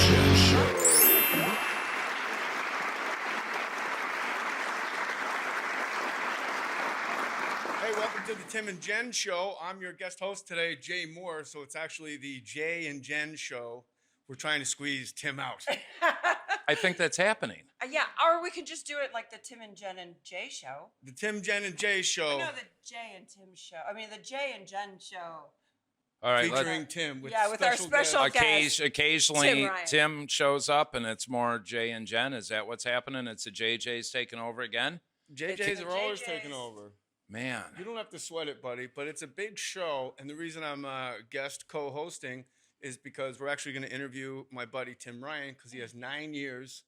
Jenn Show. Hey, welcome to the Tim and Jenn Show. I'm your guest host today, Jay Mohr. So it's actually the Jay and Jenn Show. We're trying to squeeze Tim out. I think that's happening. Yeah, or we could just do it like the Tim and Jenn and Jay show. The Tim, Jenn, and Jay Show. No, the Jay and Tim show. I mean, the Jay and Jenn show. All right, featuring Tim with with our special guest. occasionally Tim Ryan. Tim shows up and it's more Jay and Jenn. Is that what's happening? It's the JJ's taking over again? JJ's are always JJs. taking over. Man. You don't have to sweat it, buddy, but it's a big show. And the reason I'm guest co-hosting is because we're actually going to interview my buddy Tim Ryan because he has 9 years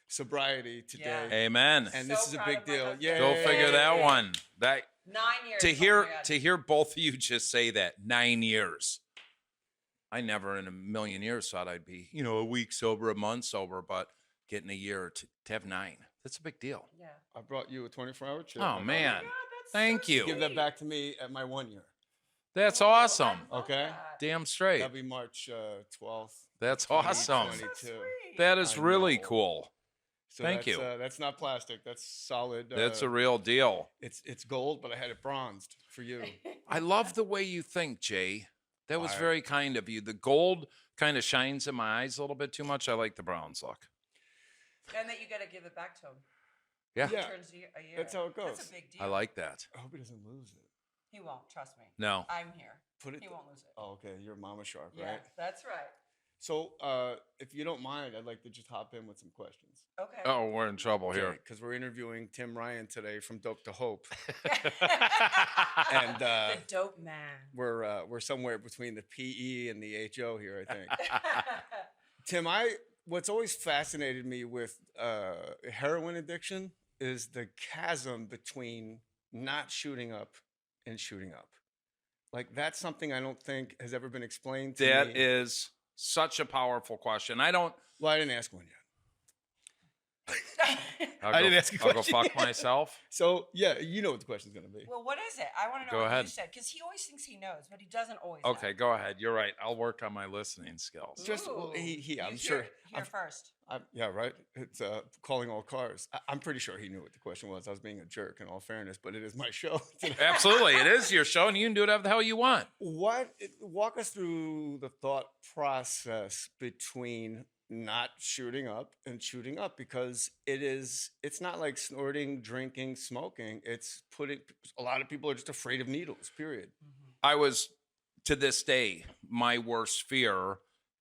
sobriety today. Yeah. Amen. And So this is a proud big of my deal. husband. Yeah. Go figure that one. That 9 years. to oh hear my God. to hear both of you just say that 9 years. I never in a million years thought I'd be, a week sober, a month sober, but getting a year to have 9. That's a big deal. Yeah. I brought you a 24-hour chip. Oh man. God, that's Thank so you. Give that sweet. back to me at my 1 year. That's Oh, awesome. I love Okay. that. Damn straight. That'll be March 12th. That's 20, awesome. 22. So sweet. That is I really know. cool. So Thank that's, you. That's not plastic. That's solid. That's a real deal. It's gold, but I had it bronzed for you. I love the way you think, Jay. That was All right. very kind of you. The gold kind of shines in my eyes a little bit too much. I like the bronze look. And that you got to give it back to him. Yeah, Yeah. Turns a year. That's how it goes. That's a big deal. I like that. I hope he doesn't lose it. He won't. Trust me. No. I'm here. Put it. He won't lose it. Oh, okay. You're Mama Shark, Yeah, right? that's right. So, if you don't mind, I'd like to just hop in with some questions. Okay. Oh, we're in trouble here. Because we're interviewing Tim Ryan today from Dope to Hope, and the dope man. we're somewhere between the PE and the HO here, I think. Tim, what's always fascinated me with heroin addiction is the chasm between not shooting up and shooting up. Like that's something I don't think has ever been explained to That me. is such a powerful question. Well, I didn't ask one yet. I'll I go, didn't ask a I'll go question fuck yet. myself. So yeah, you know what the question's gonna be. Well, what is it? I want to know Go what ahead. you said because he always thinks he knows, but he doesn't always. know. Okay, go ahead. You're right. I'll work on my listening skills. Just well, Ooh. I'm You sure. Here first. Yeah, right. It's calling all cars. I'm pretty sure he knew what the question was. I was being a jerk, in all fairness, but it is my show today. Absolutely. It is your show and you can do whatever the hell you want. Walk us through the thought process between not shooting up and shooting up, because it's not like snorting, drinking, smoking. It's a lot of people are just afraid of needles, period. I was, to this day, my worst fear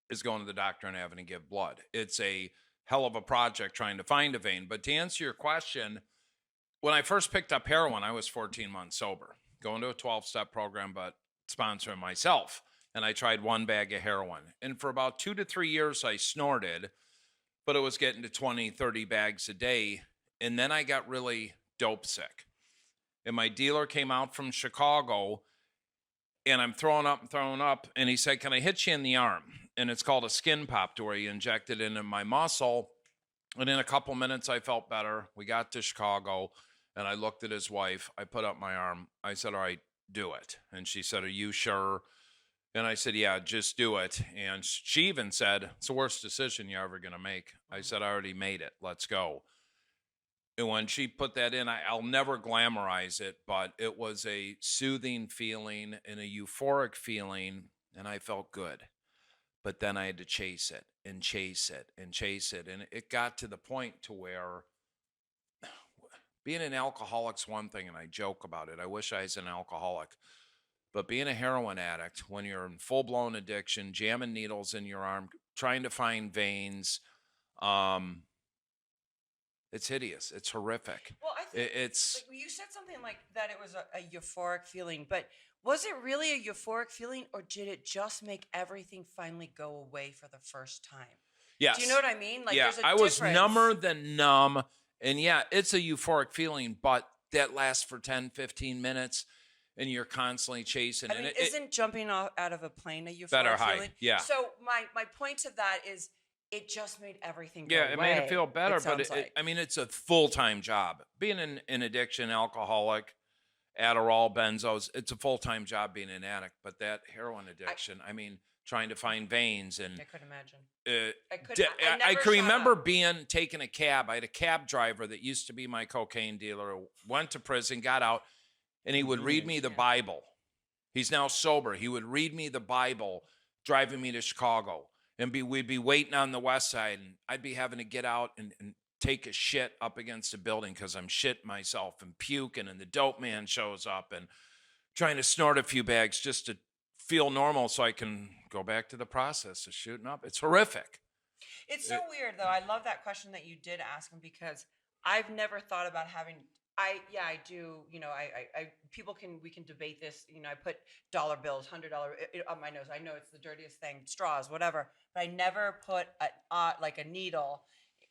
is going to the doctor and having to give blood. It's a hell of a project trying to find a vein. But to answer your question, when I first picked up heroin, I was 14 months sober, going to a 12-step program, but sponsoring myself. And I tried 1 bag of heroin. And for about 2 to 3 years, I snorted, but it was getting to 20, 30 bags a day. And then I got really dope sick. And my dealer came out from Chicago, and I'm throwing up. And he said, "Can I hit you in the arm?" And it's called a skin pop, to where you inject it into my muscle. And in a couple minutes, I felt better. We got to Chicago, and I looked at his wife. I put up my arm. I said, "All right, do it." And she said, "Are you sure?" And I said, "Yeah, just do it." And she even said, "It's the worst decision you're ever going to make." I said, "I already made it. Let's go." And when she put that in, I'll never glamorize it, but it was a soothing feeling and a euphoric feeling, and I felt good. But then I had to chase it and chase it and chase it. And it got to the point to where being an alcoholic's one thing, and I joke about it. I wish I was an alcoholic. But being a heroin addict, when you're in full-blown addiction, jamming needles in your arm, trying to find veins, it's hideous. It's horrific. Well, I think It's like, you said something like that. It was a euphoric feeling, but was it really a euphoric feeling, or did it just make everything finally go away for the first time? yes. Do you know what I mean? Like, Yeah, there's a I was difference. number than numb. And yeah, it's a euphoric feeling, but that lasts for 10, 15 minutes, and you're constantly chasing. I mean, isn't jumping out of a plane a euphoric Better high, feeling? yeah. So my point to that is, it just made everything go yeah, away. it made it feel better, but sounds like. I mean, it's a full-time job. Being an addiction, alcoholic, Adderall, benzos, it's a full-time job being an addict. But that heroin addiction, I mean, trying to find veins. And I couldn't imagine. I never can shut remember up. taking a cab. I had a cab driver that used to be my cocaine dealer, went to prison, got out, and he would read me the Bible. He's now sober. He would read me the Bible, driving me to Chicago. And we'd be waiting on the west side, and I'd be having to get out and take a shit up against a building because I'm shitting myself and puking, and the dope man shows up and trying to snort a few bags just to feel normal so I can go back to the process of shooting up. It's horrific. It's so weird though. I love that question that you did ask him because I've never thought about having. I do. You know, we can debate this. You know, I put dollar bills, $100 on my nose. I know it's the dirtiest thing, straws, whatever. But I never put like a needle,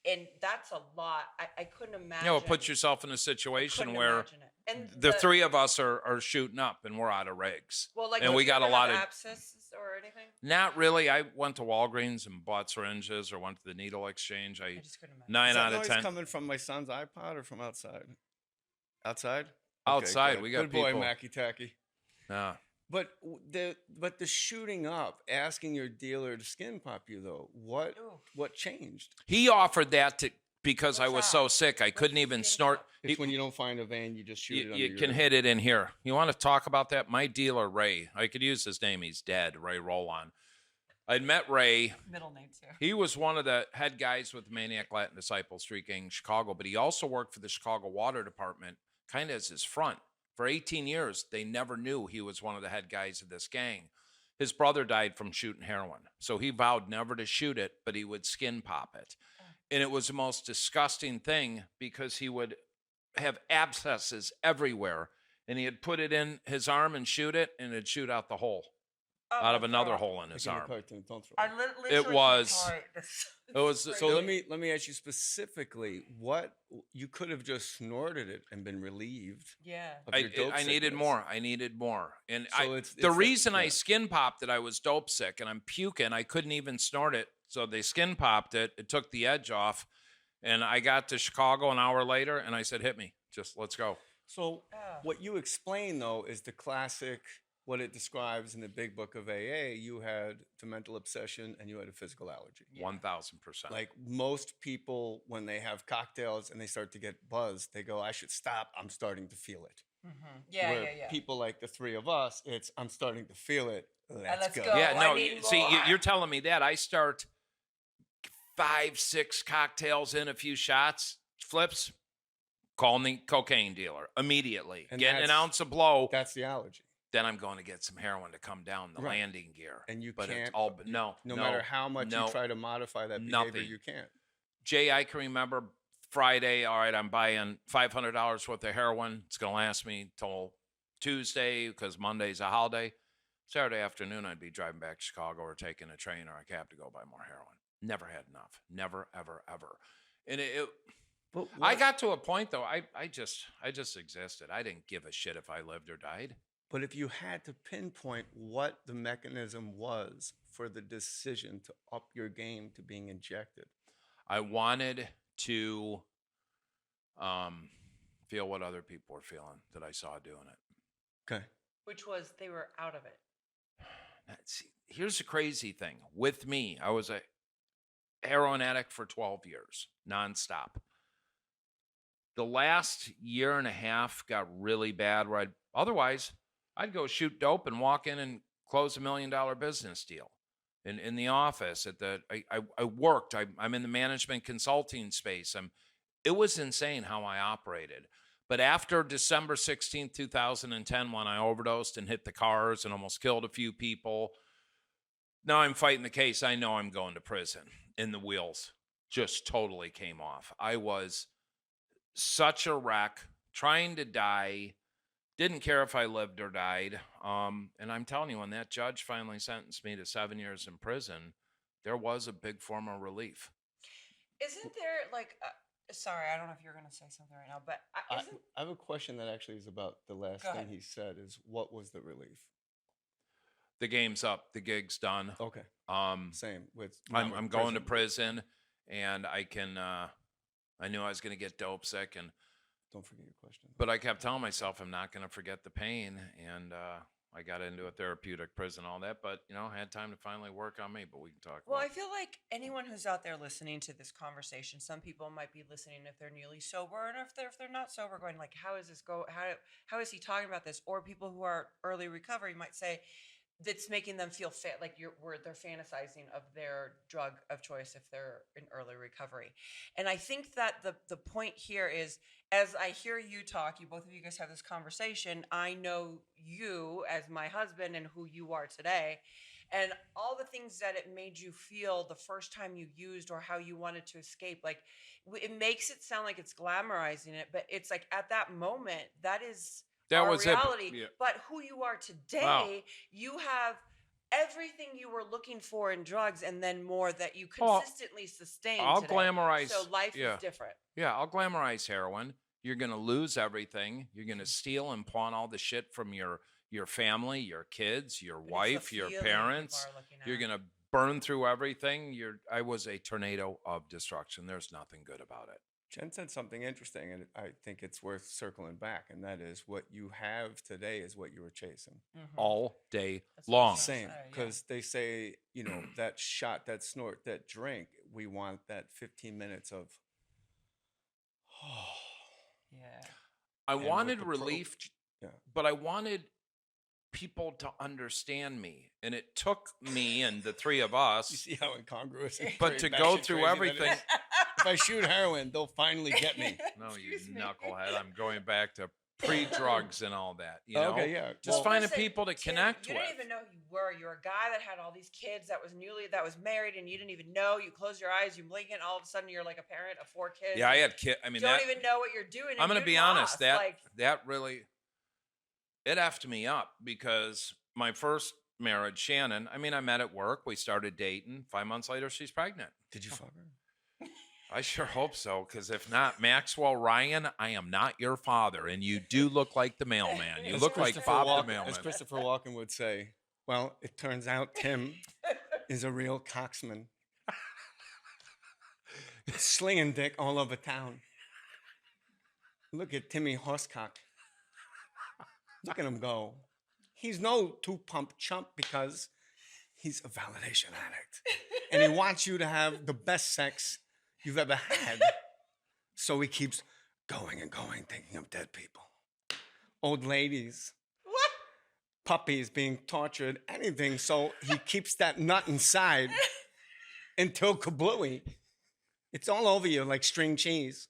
and that's a lot. I couldn't imagine. You know, put yourself in a situation where and the three of us are shooting up and we're out of rigs. Well, like, and we got a lot of abscesses or anything. Not really. I went to Walgreens and bought syringes or went to the needle exchange. I just couldn't imagine. 9 Is that out of noise 10. coming from my son's iPod or from outside? Outside. Outside, good. we got good boy, people. Mackie Tacky. Yeah. But the shooting up, asking your dealer to skin pop you though, what changed? He offered that because I What's was that? so sick I couldn't even skin snort. pop? It's when you don't find a vein, you just shoot it. You under can your, hit it in here. You want to talk about that? My dealer, Ray, I could use his name. He's dead, Ray Rollon. I'd met Ray. Middle name too. He was one of the head guys with the Maniac Latin Disciple Street Gang in Chicago, but he also worked for the Chicago Water Department, kind of as his front. For 18 years, they never knew he was one of the head guys of this gang. His brother died from shooting heroin, so he vowed never to shoot it, but he would skin pop it. And it was the most disgusting thing because he would have abscesses everywhere, and he had put it in his arm and shoot it, and it'd shoot out the hole, out of another hole in his Like in the arm. cartoon, don't throw I it. literally It was- can't It was So let me ask you specifically, what you could have just snorted it and been relieved. Yeah. Of your dope I needed sickness. more. I needed more. And So it's the like- reason I yeah. skin popped it, I was dope sick and I'm puking. I couldn't even snort it. So they skin popped it. It took the edge off. And I got to Chicago an hour later and I said, hit me. Just let's go. So Oh. what you explain though is the classic, what it describes in the big book of AA. You had the mental obsession and you had a physical allergy. 1,000%. Like most people, when they have cocktails and they start to get buzzed, they go, I should stop. I'm starting to feel it. Yeah, Where yeah. people like the three of us, it's I'm starting to feel it. let's go. go. Yeah, I no. need See, more. you're telling me that I start 5, 6 cocktails in, a few shots, flips, calling the cocaine dealer immediately, And getting an that's- ounce of blow. That's the allergy. Then I'm going to get some heroin to come down the Right. landing gear. And you but can't, it's all no matter how much no, you try to modify that behavior, nothing. you can't. Jay, I can remember Friday. All right, I'm buying $500 worth of heroin. It's going to last me till Tuesday because Monday's a holiday. Saturday afternoon, I'd be driving back to Chicago or taking a train or a cab to go buy more heroin. Never had enough. Never, ever, ever. And But I got to a point though. I just existed. I didn't give a shit if I lived or died. But if you had to pinpoint what the mechanism was for the decision to up your game to being injected, I wanted to feel what other people were feeling that I saw doing it. okay, Which was they were out of it. See, here's the crazy thing. With me, I was a heroin addict for 12 years, nonstop. The last year and a half got really bad where I'd go shoot dope and walk in and close $1 million business deal. In the office I worked. I'm in the management consulting space. It was insane how I operated. But after December 16th, 2010, when I overdosed and hit the cars and almost killed a few people, now I'm fighting the case. I know I'm going to prison. And the wheels just totally came off. I was such a wreck, trying to die, didn't care if I lived or died. And I'm telling you, when that judge finally sentenced me to 7 years in prison, there was a big form of relief. Isn't there like? Sorry, I don't know if you're going to say something right now, but isn't I have a question that actually is about the last Go thing ahead. he said is what was the relief? The game's up. The gig's done. Okay, Um, same with. I'm going to prison, and I can. I knew I was going to get dope sick, Don't forget your question. but I kept telling myself I'm not going to forget the pain, and I got into a therapeutic prison, all that, but you know, I had time to finally work on me. But we can talk. Well, about I feel like anyone who's out there listening to this conversation, some people might be listening if they're newly sober, and if they're not sober, going like, "How is this go? How is he talking about this?" Or people who are early recovery might say, that's making them feel like where they're fantasizing of their drug of choice if they're in early recovery. And I think that the point here is, as I hear you talk, you both of you guys have this conversation, I know you as my husband and who you are today, and all the things that it made you feel the first time you used or how you wanted to escape. Like, it makes it sound like it's glamorizing it, but it's like at that moment, that is that our was reality. it. Yeah. But who you are today, Wow. you have everything you were looking for in drugs and then more that you Oh, consistently sustain I'll today. glamorize. So life yeah. is different. Yeah, I'll glamorize heroin. You're going to lose everything. You're going to steal and pawn all the shit from your family, your kids, your But it's the wife, your feeling parents. people are looking You're at. going to burn through everything. I was a tornado of destruction. There's nothing good about it. Jen said something interesting, and I think it's worth circling back, and that is what you have today is what you were chasing. All day That's what long. I'm saying. Same, Yeah. because they say, you know, that shot, that snort, that drink, we want that 15 minutes of, Yeah. I And wanted with the relief, yeah. but I wanted people to understand me. And it took me and the three of You us, see how incongruous and but to batshit go crazy through that everything. is? If I shoot heroin, they'll finally get me. No, you Excuse me. knucklehead. I'm going back to pre-drugs and all that. You know? Okay, yeah. Just Well, finding listen, people to Tim, connect you with. didn't even know who you were. You're a guy that had all these kids, that was married, and you didn't even know. You close your eyes, you blink, and all of a sudden you're like a parent of 4 kids. Yeah, I and had kids. I mean, don't that, even know what you're doing. I'm going to be honest. Lost. That really, it effed me up because my first marriage, Shannon, I mean, I met at work. We started dating. 5 months later, she's pregnant. Did you fuck her? I sure hope so, because if not, Maxwell Ryan, I am not your father, and you do look like the mailman. You As look like Christopher Bob Walken- the mailman. As Christopher Walken would say, well, it turns out Tim is a real coxman. Slinging dick all over town. Look at Timmy Horsecock. Look at him go. He's no two-pump chump because he's a validation addict. And he wants you to have the best sex you've ever had. So he keeps going and going, thinking of dead people. Old ladies. What? Puppies being tortured, anything. So he keeps that nut inside until kablooey. It's all over you like string cheese.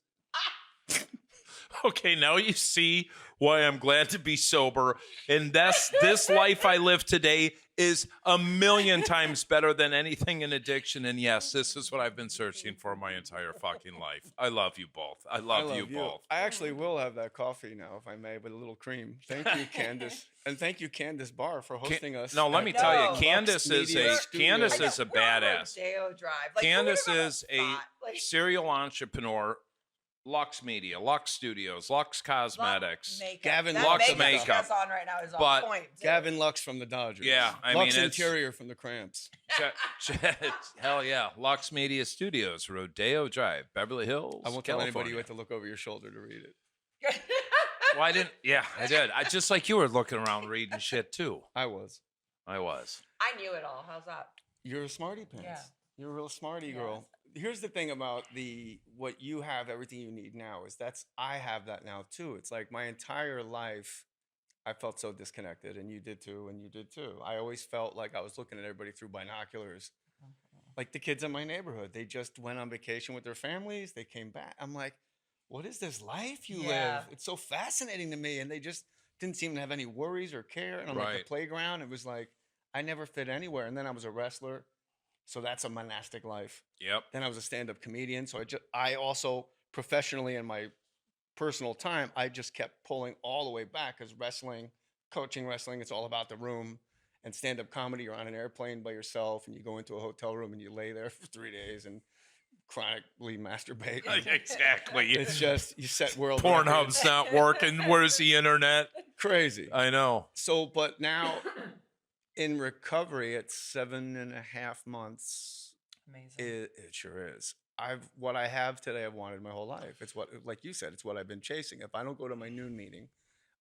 Okay, now you see why I'm glad to be sober. And this life I live today is a million times better than anything in addiction. And yes, this is what I've been searching for my entire fucking life. I love you both. I love you both. I actually will have that coffee now, if I may, with a little cream. Thank you, Candace. And thank you, Candace Barr, for hosting us. No, let at me tell you, Lux Candace is Media a Studios. Candace I is know, a we're on badass. Rodeo Drive. Like, Candace who would have is a thought? Like, serial entrepreneur. Lux Media, Lux Studios, Lux Cosmetics. makeup. Gavin That Lux makeup makeup. she has on right now is on But point. too. Gavin Lux from the Dodgers. Yeah, I Lux mean, it's- Interior from the Cramps. Hell yeah. Lux Media Studios, Rodeo Drive, Beverly Hills. I won't tell anybody you California. had to look over your shoulder to read it. Well, I didn't. Yeah, I did. I just like you were looking around reading shit too. I was. I was. I knew it all. How's that? You're a smarty pants. Yeah. You're a real smarty Yes. girl. Here's the thing about what you have, everything you need now, is I have that now too. It's like my entire life, I felt so disconnected, and you did too, and you did too. I always felt like I was looking at everybody through binoculars. Like the kids in my neighborhood, they just went on vacation with their families. They came back. I'm like, what is this life you Yeah. live? It's so fascinating to me. And they just didn't seem to have any worries or care. And on like the Right. playground, it was like, I never fit anywhere. And then I was a wrestler. So that's a monastic life. Yep. Then I was a stand-up comedian. So I also professionally in my personal time, I just kept pulling all the way back because coaching wrestling, it's all about the room. And stand-up comedy, you're on an airplane by yourself and you go into a hotel room and you lay there for 3 days and chronically masturbate. Exactly. It's just, you set world Pornhub's not working. Where's the internet? crazy. I know. So, but now in recovery at 7.5 months, Amazing. it sure is. What I have today, I've wanted my whole life. It's what, like you said, it's what I've been chasing. If I don't go to my noon meeting,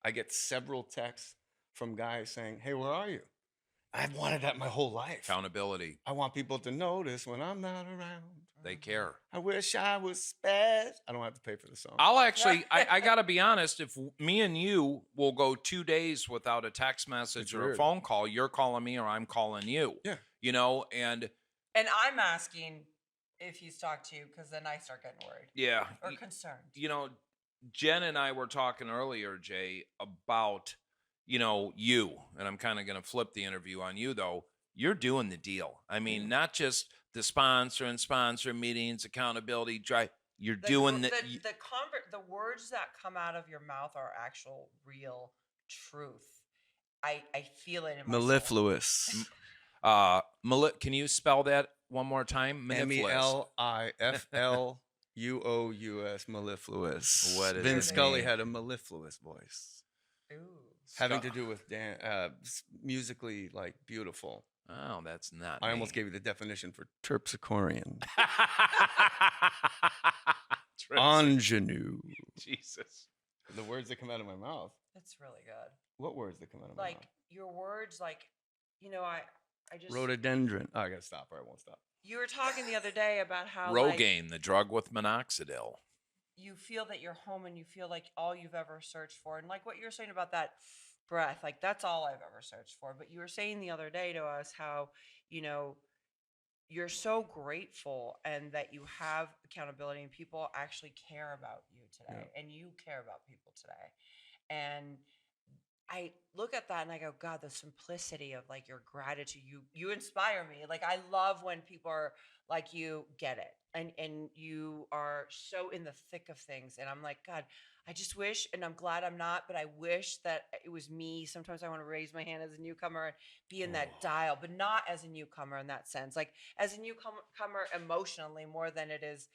I get several texts from guys saying, "Hey, where are you?" I've wanted that my whole life. Accountability. I want people to notice when I'm not around. They care. I wish I was spazzed. I don't have to pay for the song. I'll actually, I got to be honest, if me and you will go 2 days without a text message It's or a weird. phone call, you're calling me or I'm calling you. Yeah. You know, and And I'm asking if he's talked to you because then I start getting worried yeah. or concerned. You know, Jen and I were talking earlier, Jay, about, you know, you, and I'm kind of going to flip the interview on you, though. You're doing the deal. I mean, not just the sponsor meetings, accountability, drive. You're doing the words that come out of your mouth are actual, real truth. I feel it in my soul. Mellifluous. Can you spell that one more time? Mellifluous. Mellifluous. What does Vince it Scully mean? had a mellifluous voice, Ooh. having to do with musically like beautiful. Oh, that's not. I almost gave you the definition for terpsichorean. Ingenue. Jesus. The words that come out of my mouth. That's really good. What words that come out of my Like mouth? your words, like, you know, I just Rhododendron. Oh, I gotta stop or I won't stop. You were talking the other day about how like, Rogaine, the drug with minoxidil. you feel that you're home and you feel like all you've ever searched for. And like what you're saying about that breath, like that's all I've ever searched for. But you were saying the other day to us how, you know, you're so grateful and that you have accountability and people actually care about you today and you care about people today. And I look at that and I go, God, the simplicity of like your gratitude, you inspire me. Like I love when people are like, you get it and you are so in the thick of things. And I'm like, God, I just wish, and I'm glad I'm not, but I wish that it was me. Sometimes I want to raise my hand as a newcomer and be in that dial, but not as a newcomer in that sense. Like as a newcomer emotionally more than it is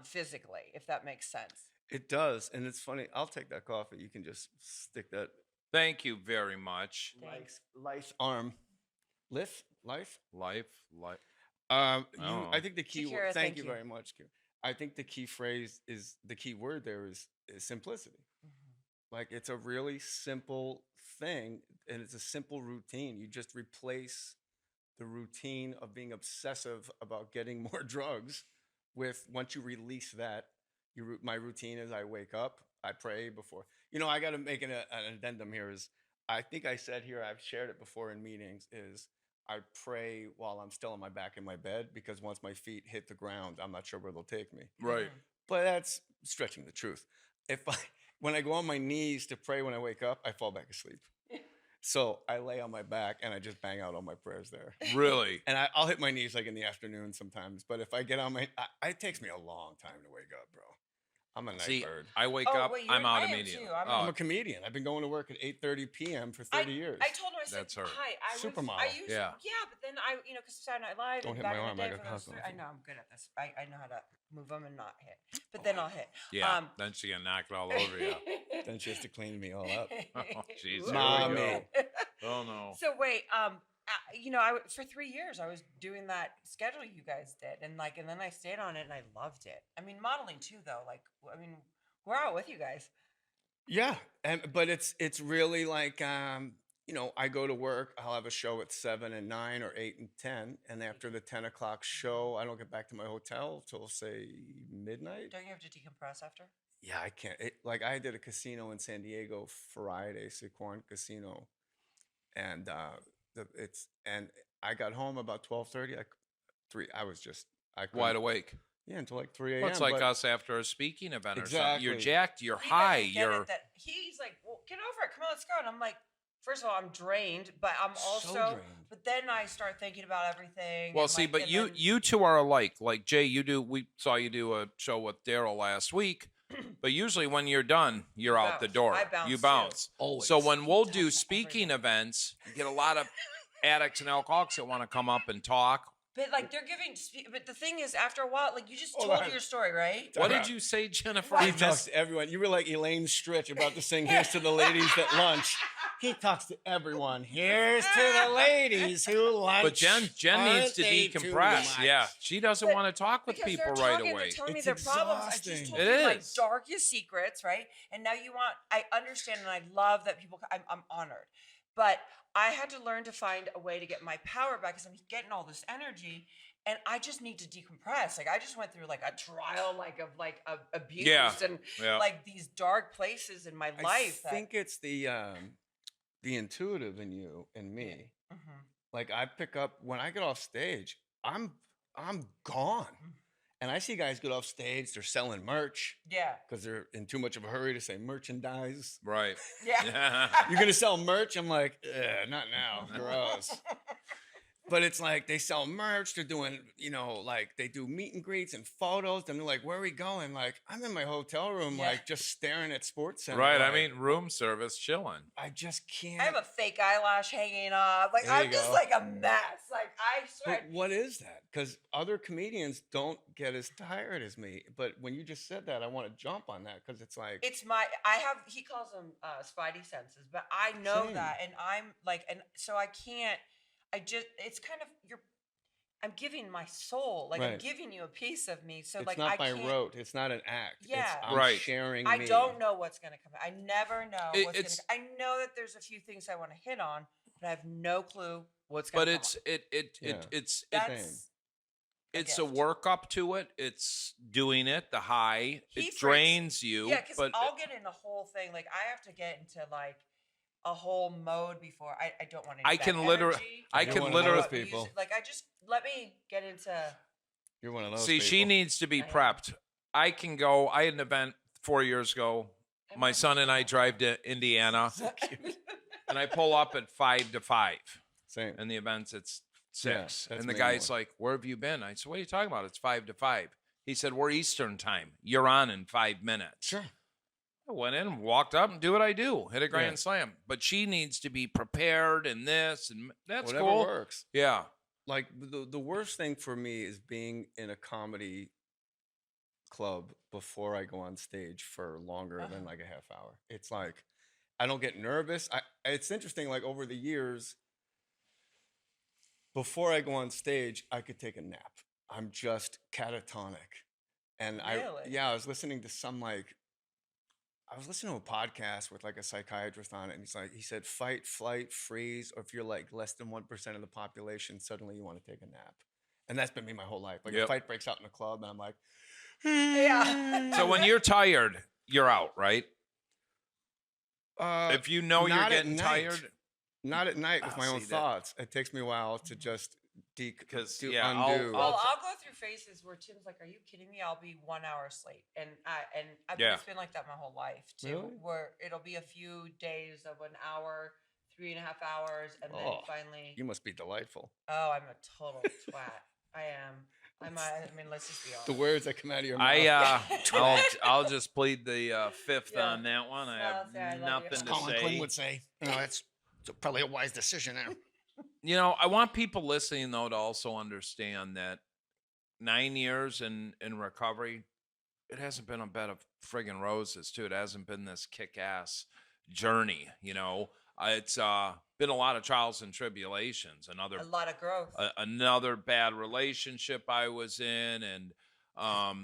physically, if that makes sense. It does, and it's funny. I'll take that coffee. You can just stick that. Thank you very much. Thanks. Life arm. Life. Life. I Oh. think the key Shakira, word. thank Thank you you. very much, Kira. I think the key phrase is the key word there is simplicity. Like it's a really simple thing, and it's a simple routine. You just replace the routine of being obsessive about getting more drugs with once you release that. My routine is I wake up, I pray before. You know, I got to make an addendum here. Is I think I said here, I've shared it before in meetings. Is I pray while I'm still on my back in my bed because once my feet hit the ground, I'm not sure where they'll take me. Right. But that's stretching the truth. When I go on my knees to pray when I wake up, I fall back asleep. So I lay on my back and I just bang out all my prayers there. Really? And I'll hit my knees like in the afternoon sometimes. But if I get on it takes me a long time to wake up, bro. I'm a night See, bird. I wake Oh, up, wait, I'm out I am immediately. too. I'm Oh, I'm a comedian. I've been going to work at 8:30 p.m. for 30 years. I told him, I said, That's her. hi, Supermodel. Yeah. Yeah, but then because Saturday Night Live. Don't and hit back my in the arm, day I got for those caught I on know, I'm good at this. I know how to move them and not hit. But then I'll hit. yeah. Then she can knock it all over you. Then she has to clean me all up. Oh, jeez. Ooh. Here we go. Mommy. Oh, no. So wait, for 3 years I was doing that schedule you guys did, and then I stayed on it and I loved it. I mean, modeling too, though. Like, I mean, we're out with you guys. Yeah, but it's really like I go to work. I'll have a show at 7 and 9 or 8 and 10, and after the 10 o'clock show, I don't get back to my hotel till say midnight. Don't you have to decompress after? Yeah, I can't. I did a casino in San Diego Friday, Sequoia Casino, and I got home about 12:30. I was just Wide awake. Yeah, until like 3 a.m. Well, it's like but- us after a speaking event or something. You're Exactly. jacked. You're He high. doesn't get You're. it that he's like, well, get over it. Come on, let's go. And I'm like, first of all, I'm drained, but I'm So also. drained. But then I start thinking about everything. Well, and, see, like, but and you then- you two are alike. Like Jay, we saw you do a show with Daryl last week, but usually when you're done, you're out the bounce. door. I bounce You too. bounce. Always. So when we'll He do does speaking everything. events, you get a lot of addicts and alcoholics that want to come up and talk. But like they're giving. But the thing is, after a while, like you just Hold told on. your story, right? What did you say, Jennifer? He I talks missed- to everyone. You were like Elaine Stritch about to sing "Here's to the ladies at lunch." He talks to everyone. Here's to the ladies who lunch. But Jen Aren't needs to they too decompress. much? Yeah, she doesn't But- want to talk with Because people they're right talking, away. They're telling me It's their problems. I exhausting. just told It you my is. darkest secrets, right? And now you want. I understand and I love that people. I'm honored. But I had to learn to find a way to get my power back because I'm getting all this energy, and I just need to decompress. Like I just went through like a trial, of abuse and Yeah. like these dark places in my life. I think it's the intuitive in you and me. Mhm. Like I pick up when I get off stage, I'm gone. And I see guys get off stage, they're selling merch Yeah. because they're in too much of a hurry to say merchandise. Right. Yeah. You're gonna sell merch? I'm like, not now. Gross. But it's like they sell merch. They're doing, like they do meet and greets and photos. And they're like, where are we going? Like, I'm in my hotel room, Yeah. like just staring at Sports Center. Right. Like, I mean, room service, chilling. I just can't. I have a fake eyelash hanging off. Like There you I'm just go. like a mess. Like I swear. But what is that? Because other comedians don't get as tired as me. But when you just said that, I want to jump on that because it's like, It's he calls them spidey senses, but I know Same. that, and I'm like, and so I can't, it's kind of, I'm giving my soul, like I'm Right. giving you a piece of me, so it's like not I by can't, rote. It's not an act. Yeah. I'm Right. sharing I me. don't know what's going to come. I never know what's going It's- to, I know that there's a few things I want to hit on, but I have no clue what's going But to come on. That's it's a a gift. work up to it. It's doing it, the high. He It freaks- drains you. Yeah, because but I'll get in the whole thing. Like I have to get into like a whole mode before I don't want to. I can literally- I You're can one of those literally people. Like I just let me get into. You're one of those. see, she people. needs to be I am. prepped. I can go. I had an event 4 years ago. I'm My not son and I sure. drive to Indiana, and I pull up at 5 to 5. Same. And the event's at 6. Yeah, that's and the me guy's more. like, where have you been? I said, what are you talking about? It's 5 to 5. He said, we're Eastern time. You're on in 5 minutes. Sure. I went in, walked up, and do what I do. Hit a grand Yeah. slam. But she needs to be prepared and this, and that's Whatever cool. works. Yeah. Like the worst thing for me is being in a comedy club before I go on stage for longer than like a half hour. It's like I don't get nervous. It's interesting, like over the years, before I go on stage, I could take a nap. I'm just catatonic. And Really? I was listening to I was listening to a podcast with like a psychiatrist on it, and he said, fight, flight, freeze, or if you're like less than 1% of the population, suddenly you want to take a nap. And that's been me my whole life. Like a Yep. fight breaks out in a club, and I'm like, Yeah. So when you're tired, you're out, right? uh, If you know you're not at getting night. tired. not at night with Ah, my own see, that- thoughts. It takes me a while to just Because, undo. yeah, Well, I'll go through phases where Tim's like, "Are you kidding me? I'll be 1 hour asleep," and Yeah. it's been like that my whole life too. Really? Where it'll be a few days of an hour, 3.5 hours, and then Oh, finally, You must be delightful. oh, I'm a total twat. I am. I mean, let's just be honest. The words that come out of your mouth. I'll just plead the fifth Yeah. on that one. I Well, have see, I love you. nothing As to Colin say. Quinn would say, it's probably a wise decision there. You know, I want people listening though to also understand that 9 years in recovery, it hasn't been a bed of friggin' roses too. It hasn't been this kick-ass journey. You know, it's been a lot of trials and tribulations. a lot of growth. Another bad relationship I was in, and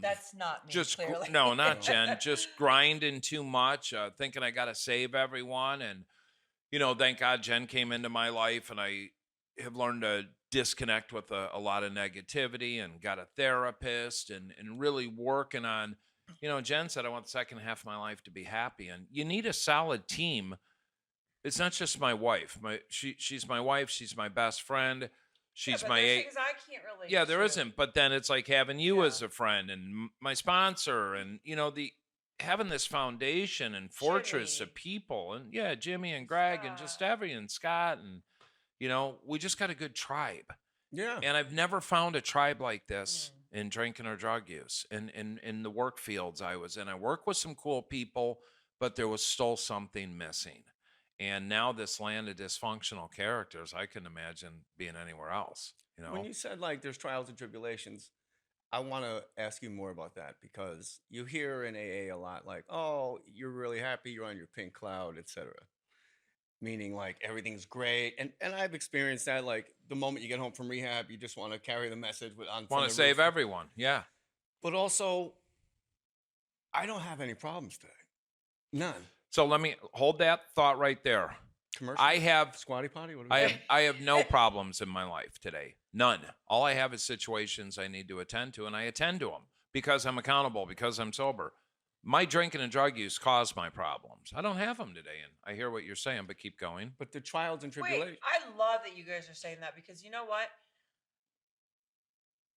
That's not me. just clearly. no, not Jen. Just grinding too much, thinking I got to save everyone, and thank God Jen came into my life, and I have learned to disconnect with a lot of negativity, and got a therapist, and really working on. Jen said I want the second half of my life to be happy, and you need a solid team. It's not just my wife. She's my wife. She's my best friend. She's but my there's things I can't really. yeah, there do. isn't. But then it's like having you Yeah. as a friend and my sponsor, and having this foundation and fortress Jimmy. of people, and Jimmy and Greg and just and Scott, and we just got a good tribe. Yeah. And I've never found a tribe like this in drinking or drug use. And in the work fields I was in, I worked with some cool people, but there was still something missing. And now this land of dysfunctional characters, I couldn't imagine being anywhere else. When you said like there's trials and tribulations, I want to ask you more about that because you hear in AA a lot like, oh, you're really happy, you're on your pink cloud, etc. Meaning like everything's great. And I've experienced that. Like the moment you get home from rehab, you just want to carry the message on. Want to save everyone. Yeah. But also, I don't have any problems today. None. So let me hold that thought right there. Commercial? I have Squatty potty? What do we I have no problems in my life today. None. All I have is situations I need to attend to, and I attend to them because I'm accountable, because I'm sober. My drinking and drug use caused my problems. I don't have them today, and I hear what you're saying, but keep going. But the trials and Wait, tribulations. I love that you guys are saying that because you know what?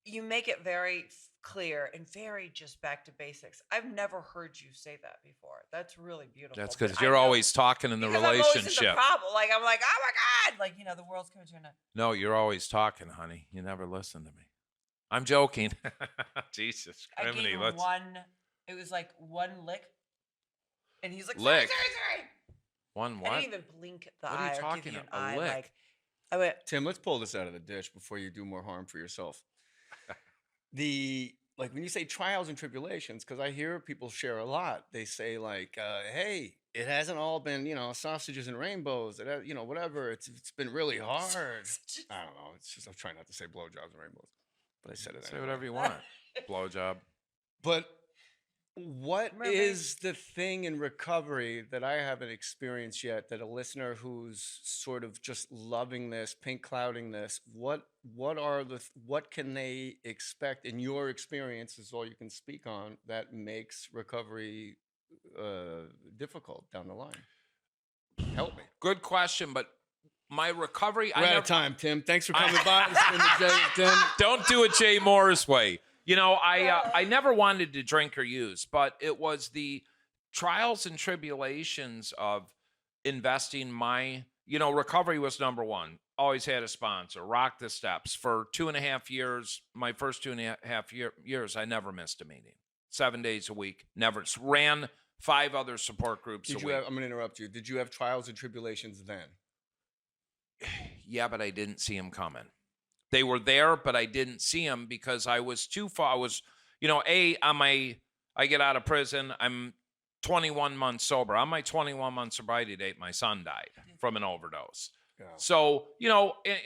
You make it very clear and very just back to basics. I've never heard you say that before. That's really beautiful. That's but because I you're know- always talking in the because I'm always in the relationship. problem. Like I'm like, oh my God, like the world's coming to an end. No, you're always talking, honey. You never listen to me. I'm joking. Jesus I Christ. gave him one. It was like one lick, and he's like, Lick? sorry. One I what? didn't even blink the What are you eye or give talking you an about? A eye. lick? Like I went. Tim, let's pull this out of the dish before you do more harm for yourself. Like when you say trials and tribulations, because I hear people share a lot. They say like, "Hey, it hasn't all been sausages and rainbows. Whatever. It's been really hard." I don't know. It's just I'm trying not to say blowjobs and rainbows, but I said it. Say anyway. whatever you want. Blowjob. But what Mermaid. is the thing in recovery that I haven't experienced yet that a listener who's sort of just loving this, pink clouding this, what can they expect in your experience is all you can speak on that makes recovery difficult down the line? Help me. Good question, but my recovery. We're out of time, Tim. Thanks for coming by. This has been the Jay and Tim. Don't do it Jay Moore's way. I never wanted to drink or use, but it was the trials and tribulations of investing my, recovery was number one. Always had a sponsor, rock the steps. For 2.5 years, my first 2.5 years, I never missed a meeting. 7 days a week, never. Ran 5 other support groups a week. I'm going to interrupt you. Did you have trials and tribulations then? Yeah, but I didn't see them coming. They were there, but I didn't see them because I was too far. I was, I get out of prison. I'm 21 months sober. On my 21-month sobriety date, my son died from an overdose. Yeah. So,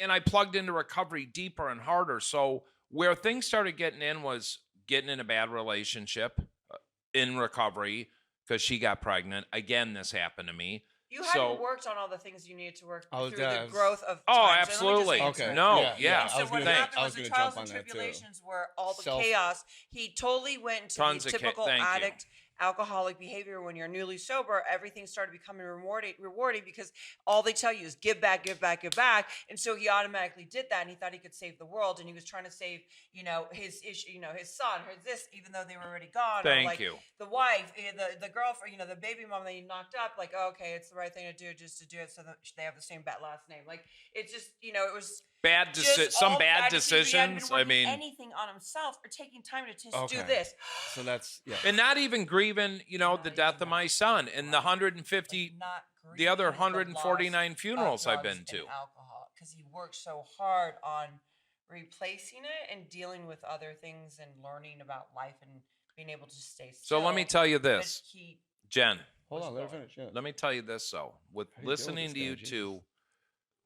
and I plugged into recovery deeper and harder. So where things started getting in was getting in a bad relationship in recovery because she got pregnant. Again, this happened to me. You hadn't worked on all the things you needed to work Oh, through Daz. the growth of. Oh, time. So let me just absolutely. answer Okay. it. No, Yeah, yeah. I So was what gonna- happened I was was the gonna trials jump and on that, too. tribulations were all the Self- chaos. He totally went into Tons the of typical thank you. addict alcoholic behavior when you're newly sober. Everything started becoming rewarding because all they tell you is give back, give back, give back. And so he automatically did that, and he thought he could save the world, and he was trying to save, his issue, his son, or this, even though they were already gone. Thank or like you. The wife, the girlfriend, the baby mom that he knocked up. Like, okay, it's the right thing to do just to do it so that they have the same last name. Like, it's just, it was. Some all bad decisions. He hadn't decisions. been I working mean, anything on himself or taking time to just Okay. do this. So that's and not even grieving, the Not death even of my that. son and the 150, Not the other grieving the 149 loss funerals of I've drugs been to. and alcohol, because he worked so hard on replacing it and dealing with other things and learning about life and being able to stay still. So let me tell you but this, he Jen. hold on. Let her finish. Yeah. Let me tell you this, though. With How do you deal with listening this to guy? you Jesus. two,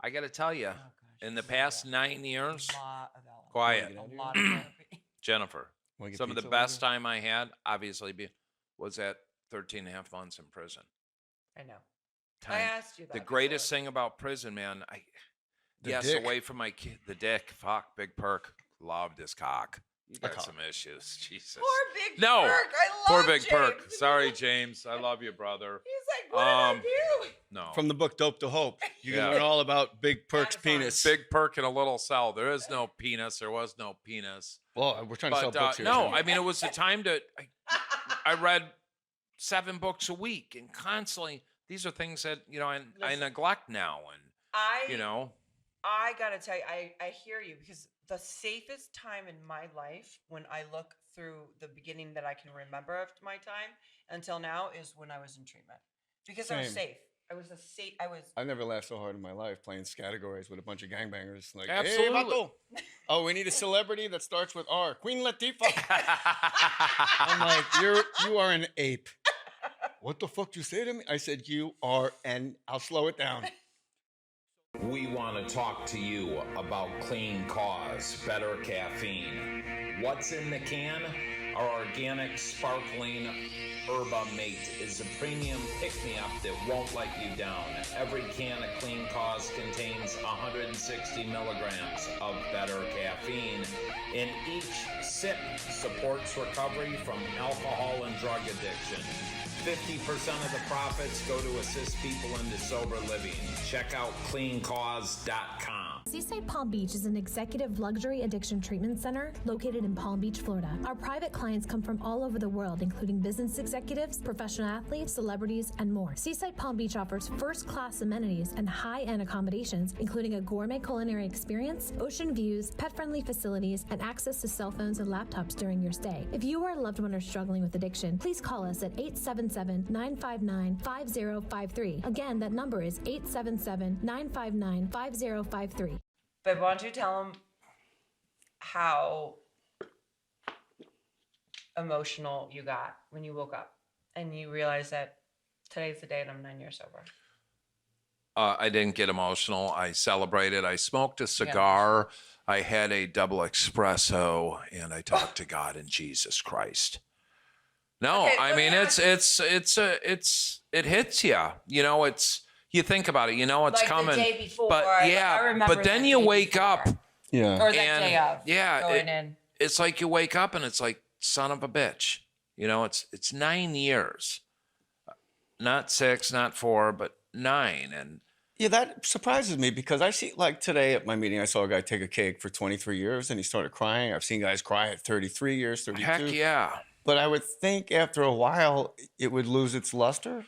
I got to tell you, oh gosh, in the yeah. past 9 years, a lot of alcohol. quiet, Get out of A here? lot of therapy. Jennifer, Wanna get some of the pizza best later? time I had, obviously, was at 13 and a half months in prison. I know. I Time. asked you that. The greatest before. thing about prison, man, The yes, dick. away from my kid, the dick, fuck, Big Perk, loved his cock. You got cock. some issues, Jesus. Poor Big No, Perk. I Poor love Big James. Perk. Sorry, James. I love you, brother. He's like, what did I do? No. From the book Dope to Hope, you can Yeah. learn all about Big Perk's That is fine. penis. Big Perk in a little cell. There is no penis. There was no penis. Well, we're trying to sell But books here. no, Tim. I mean, it was the time to. I read 7 books a week and constantly. These are things that I Listen. neglect now, and I gotta tell you, I hear you, because the safest time in my life when I look through the beginning that I can remember of my time until now is when I was in treatment, because I was Same. safe. I was I've never laughed so hard in my life playing categories with a bunch of gangbangers. Like, Absolutely. Hey, vato. Oh, we need a celebrity that starts with R. Queen Latifah. I'm like, you are an ape. What the fuck you say to me? I said, you are, and I'll slow it down. We want to talk to you about Clean Cause, better caffeine. What's in the can? Our organic, sparkling Herba Mate is a premium pick-me-up that won't let you down. Every can of Clean Cause contains 160 milligrams of better caffeine, and each sip supports recovery from alcohol and drug addiction. 50% of the profits go to assist people into sober living. Check out cleancause.com. Seaside Palm Beach is an executive luxury addiction treatment center located in Palm Beach, Florida. Our private clients come from all over the world, including business executives, professional athletes, celebrities, and more. Seaside Palm Beach offers first-class amenities and high-end accommodations, including a gourmet culinary experience, ocean views, pet-friendly facilities, and access to cell phones and laptops during your stay. If you or a loved one are struggling with addiction, please call us at 877-959-5053. Again, that number is 877-959-5053. But why don't you tell them how emotional you got when you woke up and you realized that today's the day and I'm 9 years sober? I didn't get emotional. I celebrated. I smoked a cigar. I had a double espresso, and I talked to God and Jesus Christ. No, Okay, I mean it hits you. You know, you think about it. You know it's like coming. The day before, but yeah, I remember but then that you day wake before. up. Yeah. Or that and day of. yeah, Going in. it's like you wake up and it's like, son of a bitch. You know, it's 9 years, not 6, not 4, but 9, and. Yeah, that surprises me because I see, like today at my meeting, I saw a guy take a cake for 23 years and he started crying. I've seen guys cry at 33 years, 32. Heck yeah. But I would think after a while it would lose its luster.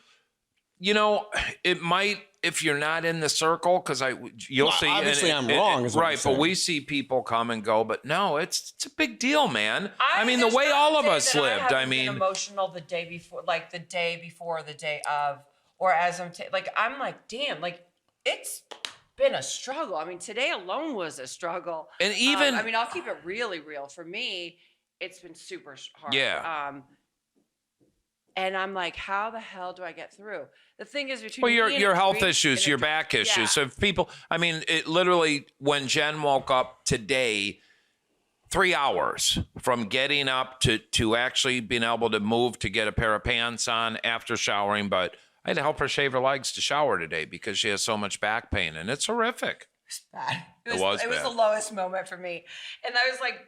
You know, it might if you're not in the circle, because you'll Well, see. obviously I'm wrong, is what I'm right? But saying. we see people come and go. But no, it's a big deal, man. I mean, the there's way not all a of day us that lived. I haven't been mean, emotional the day before, like the day before, the day of, or as I'm I'm like, damn, like it's been a struggle. I mean, today alone was a struggle. and even I mean, I'll keep it really real. For me, it's been super hard. Yeah. And I'm like, how the hell do I get through? The thing is, between well, me and your a health drink issues, and a your drink- back issues. Yeah. So if people, I mean, it literally when Jen woke up today. 3 hours from getting up to actually being able to move to get a pair of pants on after showering. But I had to help her shave her legs to shower today because she has so much back pain, and it's horrific. It's bad. It was It was bad. the lowest moment for me, and I was like,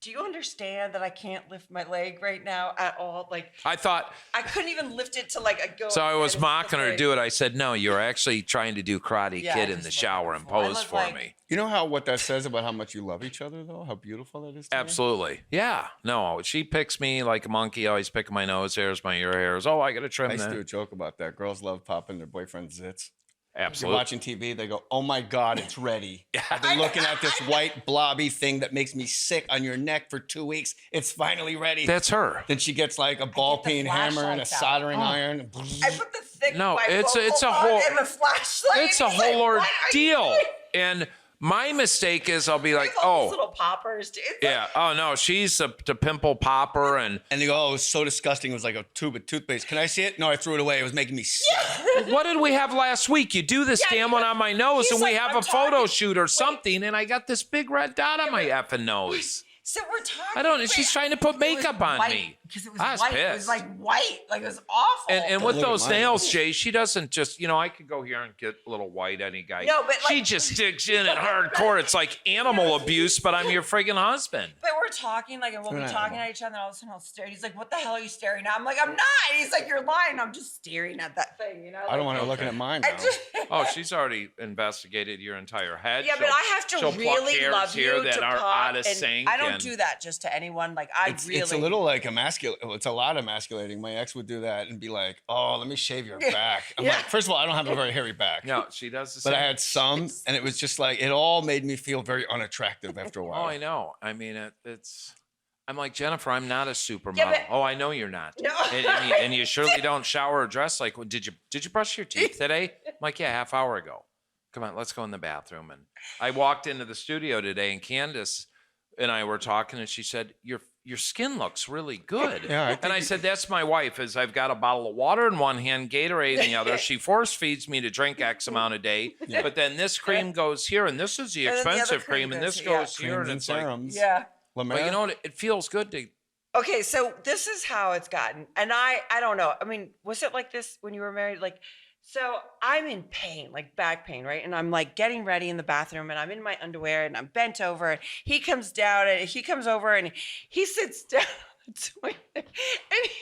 "Do you understand that I can't lift my leg right now at all? Like, I thought, I couldn't even lift it to like a go." so I was and mocking her to it's do it. I said, no, you're actually trying to do Karate Yeah, Kid I in the just look shower and beautiful. I pose look for like- me. You know what that says about how much you love each other, though? How beautiful that is to me? Absolutely. Yeah. No, she picks me like a monkey, always picking my nose hairs, my ear hairs. Oh, I got to I trim used to do a that. joke about that. Girls love popping their boyfriend's zits. You're Absolutely. watching TV, they go, "Oh my God, it's ready." I've been looking at this white blobby thing that makes me sick on your neck for 2 weeks. It's finally ready. That's her. Then she gets like a ball get the peen hammer and a flashlights out. soldering Oh. iron. I put the thick. No, it's bifocal a on whole- and the flashlight. It's a He's like, whole "What are you ordeal. doing?" And my mistake is I'll be like, There's all these oh, little poppers. Dude. It's yeah. Oh, no, she's the pimple popper. And And they go, "Oh, it was so disgusting. It was like a tube of toothpaste. Can I see it?" No, I threw it away. It was making me sick. what did we have last week? You do this Yeah, damn one on my nose, he's and we like, have "I'm a photo talking- shoot or something, and I got this big red dot on my effing nose. So we're talking. I don't know. She's trying to put It was makeup on white, me. because it was I was white. It was pissed. like white. Like it was awful. And with Look at those mine. nails, Jay, she doesn't just, I could go here and get a little white, any guy. No, but, she like- just digs in and hardcore. It's like animal abuse, but I'm your friggin' husband. But we're talking like, and we'll be You're not talking animal. at each other, and all of a sudden I'll stare. He's like, "What the hell are you staring at?" I'm like, "I'm not." He's like, "You're lying." I'm just staring at that thing, you know. I don't want her Okay. looking at mine. I Though. just, Oh, she's already investigated your entire head. yeah, but I have she'll to pluck really hairs love here you that to are pop, out of and sync I don't and- do that just to anyone. Like I really. It's a little like emasculate. It's a lot emasculating. My ex would do that and be like, "Oh, let me shave your back." I'm Yeah. like, first of all, I don't have a very hairy back. No, she does the But same. I had some, and it was just like it all made me feel very unattractive after a while. Oh, I know. I mean, it's. I'm like, Jennifer, I'm not a supermodel. Yeah, but- Oh, I know you're not. No. And you surely don't shower or dress. Like, well, did you brush your teeth today? I'm like, yeah, half hour ago. Come on, let's go in the bathroom. And I walked into the studio today, and Candace and I were talking, and she said, your skin looks really good. Yeah, I and think I said, that's my wife. Is I've got a bottle of water in one hand, Gatorade in the other. She force feeds me to drink X amount a day. Yeah. But then this cream goes here, and this is the And then the other expensive cream cream, and goes this here, yeah. goes here, and Creams and it's like. serums. Yeah. But you know what? It feels good to Okay, so this is how it's gotten. And I don't know. I mean, was it like this when you were married? Like, so I'm in pain, like back pain, right? And I'm like getting ready in the bathroom and I'm in my underwear and I'm bent over and he comes down and he comes over and he sits down on the toilet and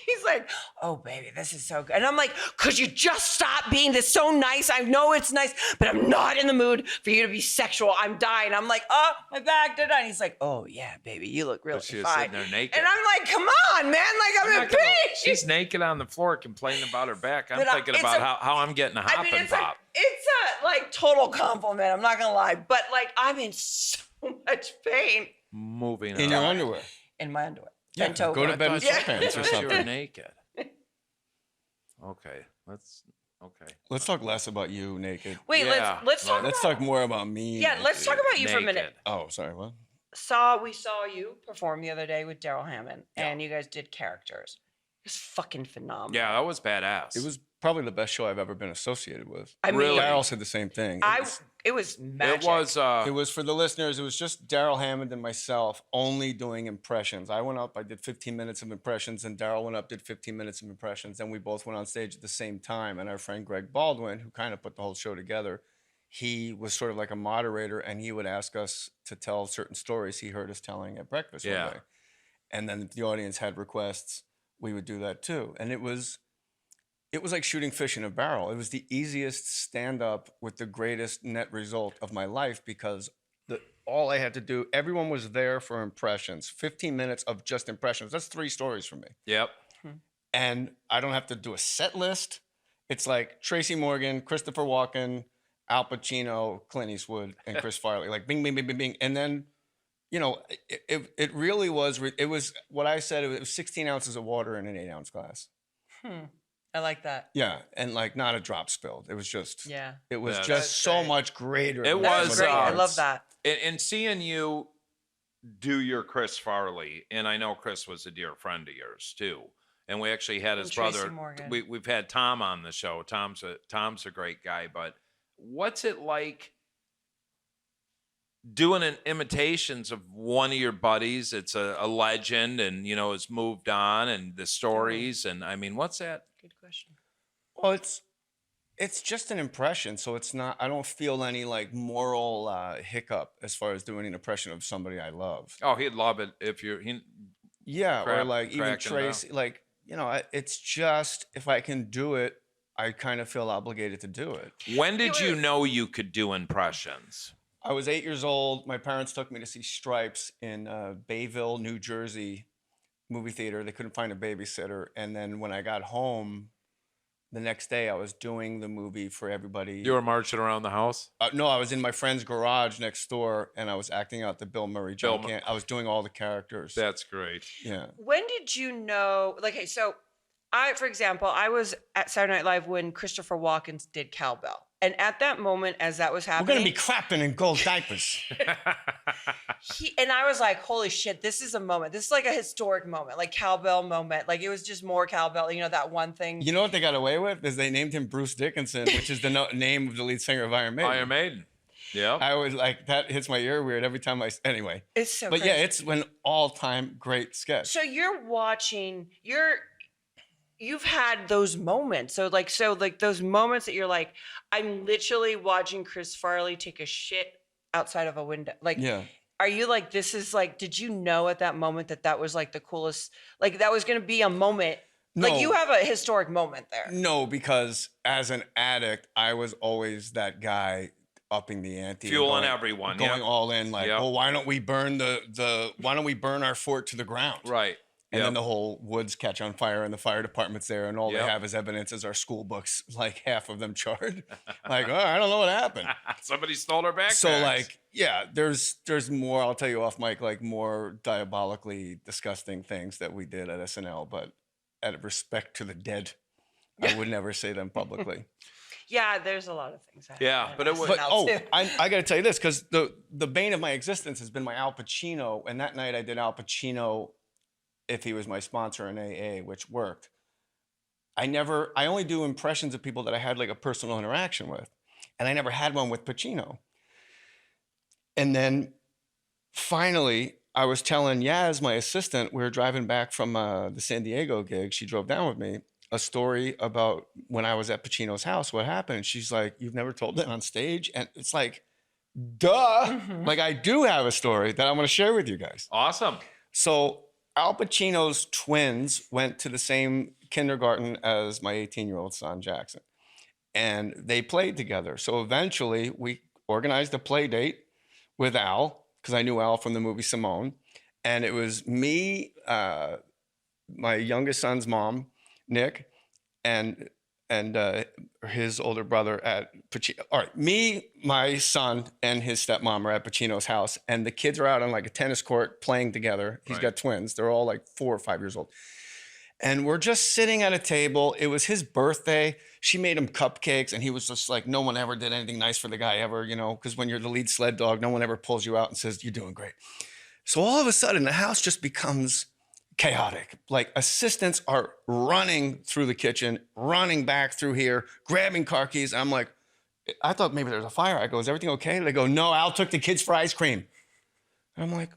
he's like, oh baby, this is so good. And I'm like, could you just stop being this so nice? I know it's nice, but I'm not in the mood for you to be sexual. I'm dying. I'm like, oh, my back, da-da. And he's like, oh yeah, baby, you look really But she was fine. sitting there naked. And I'm like, come on, man. Like, I'm in not gonna- pain. She's naked on the floor complaining about her back. I'm But thinking it's about a- how I'm getting a hop and it's pop. it's a like total compliment. I'm not gonna lie, but like I'm in so much pain Moving In on. your underwear. in my underwear. Yeah, Bent over. go to bed in I Yeah. sweatpants or thought you were something. naked. Okay, okay. Let's talk less about you naked. Wait, Yeah, let's talk. Let's about, talk more about me. Yeah, let's talk about you for a minute. Naked. Oh, sorry, what? We saw you perform the other day with Daryl Hammond, and you guys did characters. It was fucking phenomenal. Yeah, that was badass. It was probably the best show I've ever been associated with. I mean, Really? Daryl said the same thing. it was magic. It was. It was for the listeners. It was just Daryl Hammond and myself only doing impressions. I went up, I did 15 minutes of impressions, and Daryl went up, did 15 minutes of impressions. Then we both went on stage at the same time. And our friend Greg Baldwin, who kind of put the whole show together, he was sort of like a moderator, and he would ask us to tell certain stories he heard us telling at breakfast Yeah. one day. And then if the audience had requests, we would do that too. And it was like shooting fish in a barrel. It was the easiest stand-up with the greatest net result of my life because all I had to do, everyone was there for impressions. 15 minutes of just impressions. That's 3 stories for me. Yep. And I don't have to do a set list. It's like Tracy Morgan, Christopher Walken, Al Pacino, Clint Eastwood, and Chris Farley. Like bing, bing, bing, bing, bing. And then, you know, it really was, it was what I said, it was 16 ounces of water in an 8-ounce glass. I like that. Yeah, and like not a drop spilled. It was just, Yeah. it was That's just so great. much greater. It than That was, was some of great. the I love arts. that. And seeing you do your Chris Farley, and I know Chris was a dear friend of yours too. And we actually had his And Tracy brother. Morgan. We've had Tom on the show. Tom's a great guy. But what's it like doing imitations of one of your buddies? It's a legend, and you know has moved on, and the stories. And I mean, what's that? Good question. Well, it's just an impression, so it's not. I don't feel any like moral hiccup as far as doing an impression of somebody I love. Oh, he'd love it if Yeah, or Crap- like even cracking down. Tracy. Like it's just if I can do it, I kind of feel obligated to do it. When did you know you could do impressions? I was 8 years old. My parents took me to see Stripes in Bayville, New Jersey, movie theater. They couldn't find a babysitter, and then when I got home. The next day, I was doing the movie for everybody. You were marching around the house? No, I was in my friend's garage next door, and I was acting out the Bill Murray. I was doing all the characters. That's great. Yeah. When did you know? Like, hey, so for example, I was at Saturday Night Live when Christopher Walken did Cowbell, and at that moment, as that was We're happening, gonna be crapping in gold diapers. and I was like, holy shit, this is a moment. This is like a historic moment, like cowbell moment. Like it was just more cowbell, that one thing. You know what they got away with is they named him Bruce Dickinson, which is the name of the lead singer of Iron Maiden. Iron Maiden. Yeah. I was like, that hits my ear weird every time anyway. It's so But crazy. yeah, it's an all-time great sketch. So you're watching, you've had those moments. So those moments that you're like, I'm literally watching Chris Farley take a shit outside of a window. Like, Yeah. are you like, this is like, did you know at that moment that was like the coolest, like that was going to be a moment? No. Like you have a historic moment there. No, because as an addict, I was always that guy upping the ante, and Fueling everyone. going Yeah. all in. Like, Yep. well, why don't we burn why don't we burn our fort to the ground? Right. And Yep. then the whole woods catch on fire, and the fire department's there, and all Yep. they have as evidence is our school books, like half of them charred. Like, oh, I don't know what happened. Somebody stole our backpacks. So like, yeah, there's more. I'll tell you off mic, like more diabolically disgusting things that we did at SNL, but out of respect to the dead, I would never say them publicly. Yeah, there's a lot of things. Yeah, but it was- But SNL too. I got to tell you this, because the bane of my existence has been my Al Pacino, and that night I did Al Pacino if he was my sponsor in AA, which worked. I only do impressions of people that I had like a personal interaction with, and I never had one with Pacino. And then finally, I was telling Yaz, my assistant, we were driving back from the San Diego gig. She drove down with me, a story about when I was at Pacino's house, what happened. She's like, you've never told that on stage? And it's like, duh. Like, I do have a story that I want to share with you guys. Awesome. So Al Pacino's twins went to the same kindergarten as my 18-year-old son, Jackson. And they played together. So eventually we organized a play date with Al, because I knew Al from the movie Simone. And it was me, my youngest son's mom, Nick, and his older brother at Pacino. All right, me, my son, and his stepmom are at Pacino's house. And the kids are out on like a tennis court playing together. He's got twins. They're all like 4 or 5 years old. And we're just sitting at a table. It was his birthday. She made him cupcakes, and he was just like, no one ever did anything nice for the guy ever, you know, because when you're the lead sled dog, no one ever pulls you out and says, you're doing great. So all of a sudden, the house just becomes chaotic. Like, assistants are running through the kitchen, running back through here, grabbing car keys. I'm like, I thought maybe there's a fire. I go, is everything okay? They go, no, Al took the kids for ice cream. And I'm like,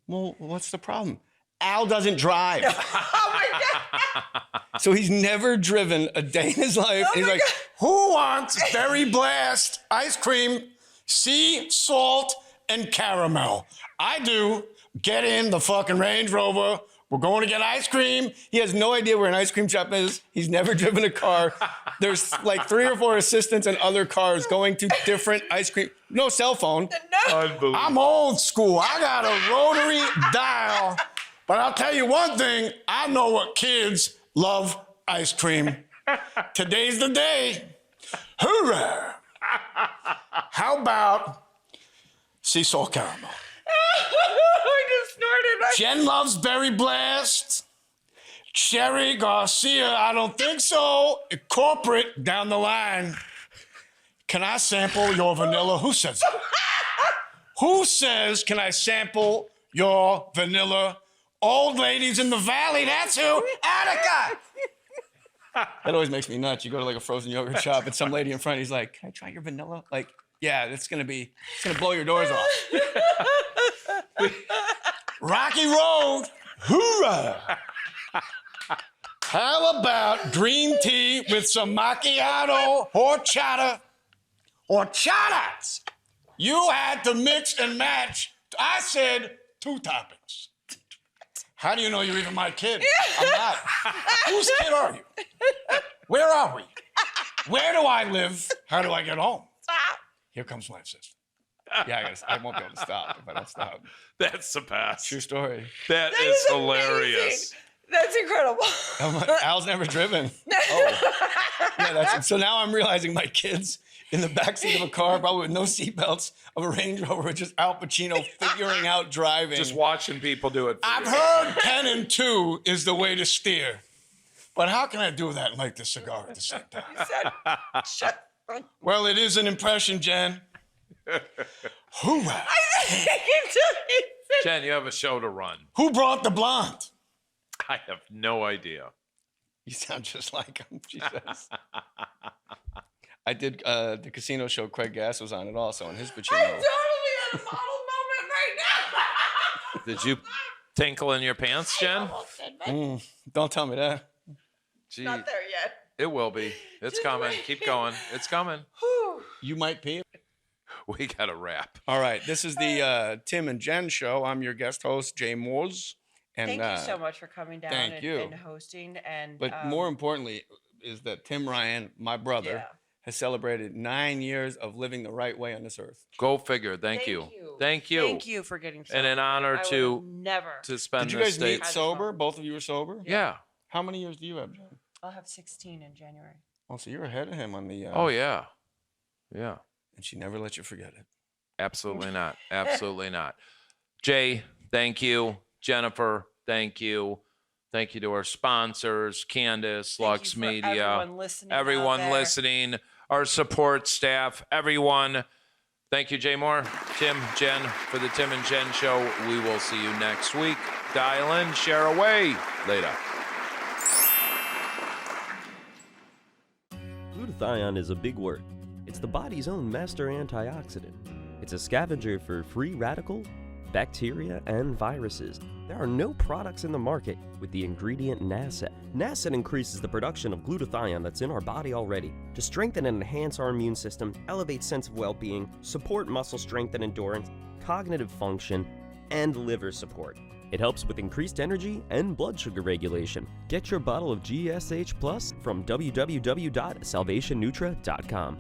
well, what's the problem? Al doesn't drive. Oh my God. So he's never driven a day in his life. Oh He's my like, who wants berry blast, ice cream, sea salt, and caramel? I do. Get in the fucking Range Rover. We're going to get ice cream. He has no idea where an ice cream shop is. He's never driven a car. There's like 3 or 4 assistants and other cars going to different ice cream. No cell phone. No. Unbelievable. I'm old school. I got a rotary dial. But I'll tell you one thing. I know what kids love ice cream. Today's the day. Hoorah. How about sea salt caramel? I just snorted. Jen loves Berry Blast. Cherry Garcia, I don't think so. Corporate down the line. Can I sample your vanilla? Who says that? Who says, can I sample your vanilla? Old ladies in the valley, that's who. Attica. That always makes me nuts. You go to like a frozen yogurt shop and some lady in front, he's like, can I try your vanilla? Like, yeah, it's gonna blow your doors off. Rocky Road, hoorah! How about green tea with some macchiato, horchata? Horchatas! You had to mix and match. I said 2 toppings. How do you know you're even my kid? I'm not. Whose kid are you? Where are we? Where do I live? How do I get home? Stop. Here comes my assistant. Yeah, I won't be able to stop if I don't stop. That's the best. True story. That That is is hilarious. amazing. That's incredible. Al's never driven. Oh. Yeah, so now I'm realizing my kids in the backseat of a car, probably with no seatbelts, of a Range Rover, just Al Pacino figuring out driving. Just watching people do it. I've heard 10 and 2 is the way to steer. But how can I do that and light the cigar at the same time? You said, shut. Well, it is an impression, Jen. Hoorah. Jen, you have a show to run. Who brought the blonde? I have no idea. You sound just like him, she says. I did the casino show. Craig Gass was on it also, and his Pacino. I'm totally in a model moment right now. Did you tinkle in your pants, Jen? Don't tell me that. Gee, Not there yet. it will be. It's coming. Keep going. It's coming. Whew. You might pee. We got to wrap. All right, this is the Tim and Jen show. I'm your guest host, Jay Mohr. And Thank you so much for coming down thank you. and hosting. And But more importantly is that Tim Ryan, my brother, yeah. has celebrated 9 years of living the right way on this earth. Go figure. Thank you. Thank you. Thank you for getting sober. And an honor I to would've never. spend Did you this guys day. meet sober? Both of you were sober? Yeah. How many years do you have, Jen? I'll have 16 in January. Oh, so you're ahead of him on the. Oh yeah. Yeah. And she never let you forget it. Absolutely not. Absolutely not. Jay, thank you. Jennifer, thank you. Thank you to our sponsors, Candace, Thank Lux you for Media, everyone listening. out everyone there. listening, our support staff, everyone. Thank you, Jay Mohr, Tim, Jen, for the Tim and Jen show. We will see you next week. Dial in, share away. Later. Glutathione is a big word. It's the body's own master antioxidant. It's a scavenger for free radical, bacteria, and viruses. There are no products in the market with the ingredient Nasset. Nasset increases the production of glutathione that's in our body already to strengthen and enhance our immune system, elevate sense of well-being, support muscle strength and endurance, cognitive function, and liver support. It helps with increased energy and blood sugar regulation. Get your bottle of GSH Plus from www.salvationnutra.com.